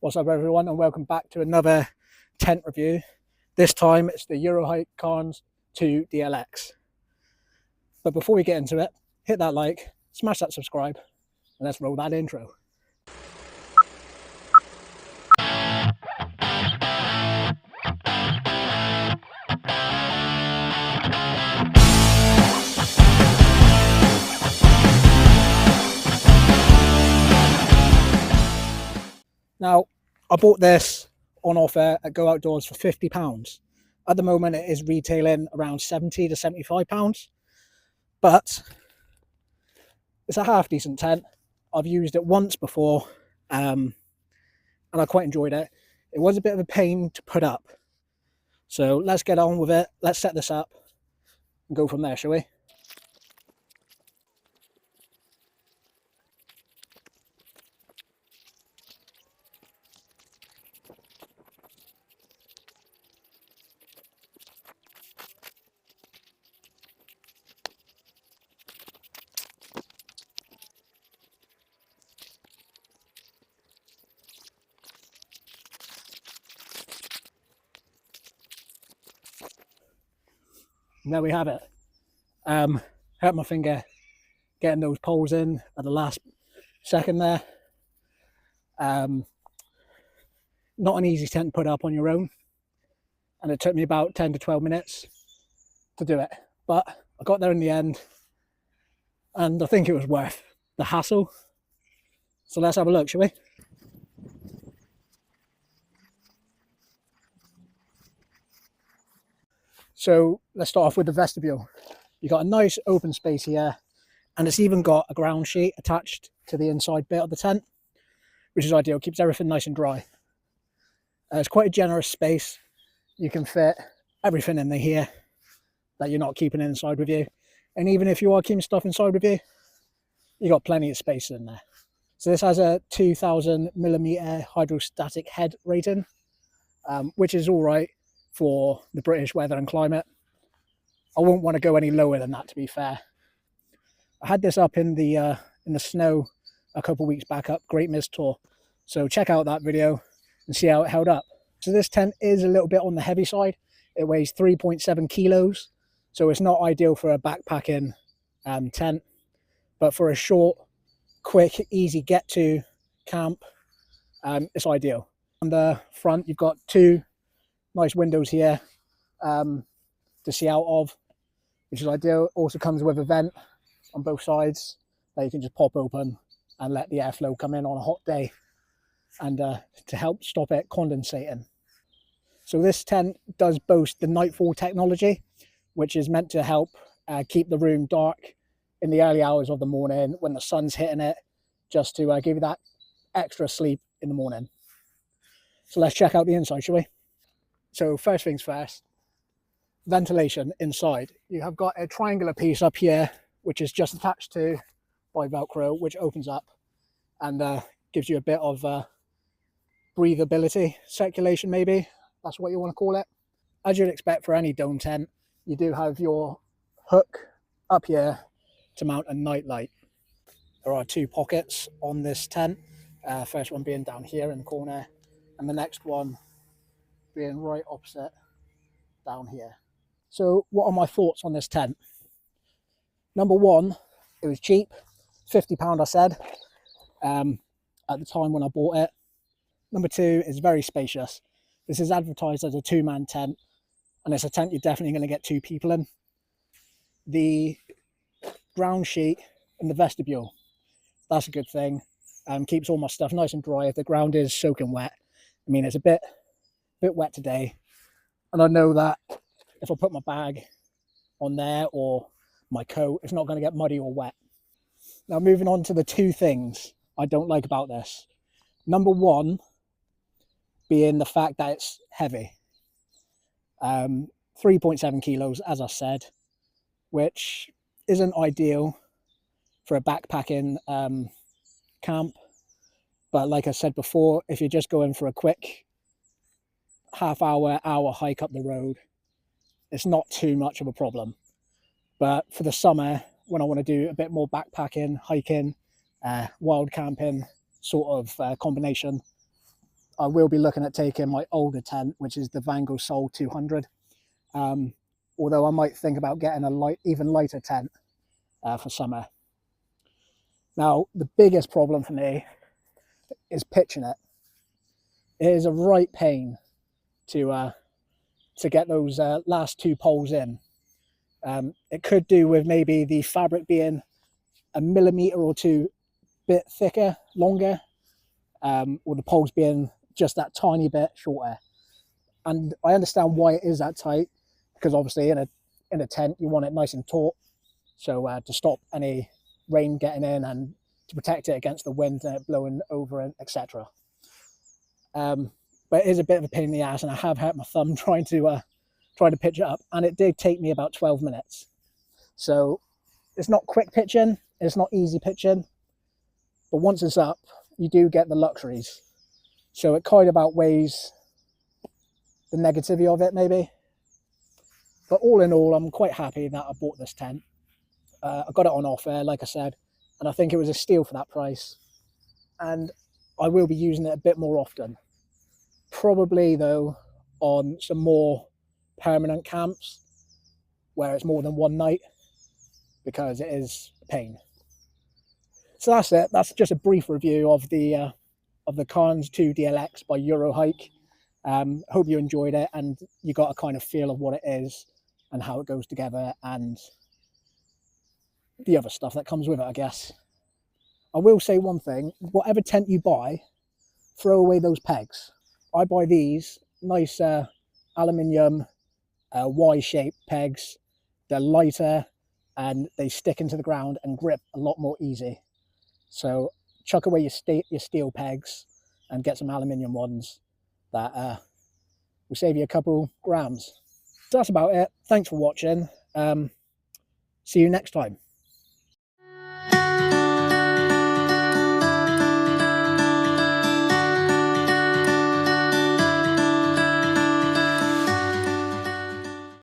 What's up everyone, and welcome back to another tent review. This time it's the Eurohike Cairns 2 DLX. But before we get into it, hit that like, smash that subscribe, and let's roll that intro. Now, I bought this on offer at Go Outdoors for £50. At the moment it is retailing around £70 to £75, but it's a half decent tent. I've used it once before and I quite enjoyed it. It was a bit of a pain to put up. So let's get on with it. Let's set this up and go from there, shall we? And there we have it. Hurt my finger getting those poles in at the last second there. Not an easy tent to put up on your own, and it took me about 10 to 12 minutes to do it, but I got there in the end and I think it was worth the hassle. So let's have a look, shall we? So let's start off with the vestibule. You've got a nice open space here, and it's even got a ground sheet attached to the inside bit of the tent, which is ideal, keeps everything nice and dry. It's quite a generous space. You can fit everything in here that you're not keeping inside with you. And even if you are keeping stuff inside with you, you've got plenty of space in there. So this has a 2000mm hydrostatic head rating, which is all right for the British weather and climate. I wouldn't want to go any lower than that, to be fair. I had this up in the snow a couple of weeks back up Great Mist Tour, so check out that video and see how it held up. So this tent is a little bit on the heavy side. It weighs 3.7 kilos, so it's not ideal for a backpacking tent, but for a short, quick, easy get to camp, it's ideal. On the front you've got two nice windows here to see out of, which is ideal. Also comes with a vent on both sides that you can just pop open and let the airflow come in on a hot day, and to help stop it condensating. So this tent does boast the nightfall technology, which is meant to help keep the room dark in the early hours of the morning when the sun's hitting it, just to give you that extra sleep in the morning. So let's check out the inside, shall we? So first things first, ventilation inside. You have got a triangular piece up here, which is just attached to by Velcro, which opens up and gives you a bit of breathability, circulation maybe, that's what you want to call it. As you'd expect for any dome tent, you do have your hook up here to mount a night light. There are two pockets on this tent, first one being down here in the corner, and the next one being right opposite down here. So what are my thoughts on this tent? Number one, it was cheap, £50 I said at the time when I bought it. Number two, it's very spacious. This is advertised as a two-man tent, and it's a tent you're definitely going to get two people in. The ground sheet in the vestibule, that's a good thing. Keeps all my stuff nice and dry if the ground is soaking wet. I mean, it's a bit wet today, and I know that if I put my bag on there or my coat, it's not going to get muddy or wet. Now moving on to the two things I don't like about this. Number one being the fact that it's heavy. 3.7 kilos, as I said, which isn't ideal for a backpacking camp. But like I said before, if you're just going for a quick hour hike up the road, it's not too much of a problem. But for the summer, when I want to do a bit more backpacking, hiking, wild camping sort of combination, I will be looking at taking my older tent, which is the Vango Sol 200. Although I might think about getting a even lighter tent for summer. Now, the biggest problem for me is pitching it. It is a right pain to get those last 2 poles in. It could do with maybe the fabric being a millimetre or 2 bit thicker, longer, or the poles being just that tiny bit shorter. And I understand why it is that tight, because obviously in a tent you want it nice and taut, so to stop any rain getting in and to protect it against the wind blowing over it, etc. But it is a bit of a pain in the ass, and I have hurt my thumb trying to pitch it up, and it did take me about 12 minutes. So it's not quick pitching, it's not easy pitching, but once it's up, you do get the luxuries. So it kind of outweighs the negativity of it, maybe. But all in all, I'm quite happy that I bought this tent. I got it on offer, like I said, and I think it was a steal for that price. And I will be using it a bit more often. Probably, though, on some more permanent camps where it's more than one night, because it is a pain. So that's it. That's just a brief review of the Cairns 2 DLX by Eurohike. Hope you enjoyed it and you got a kind of feel of what it is and how it goes together and the other stuff that comes with it, I guess. I will say one thing: whatever tent you buy, throw away those pegs. I buy these nice aluminium Y-shaped pegs. They're lighter and they stick into the ground and grip a lot more easy. So chuck away your steel pegs and get some aluminium ones that will save you a couple grams. So that's about it. Thanks for watching. See you next time.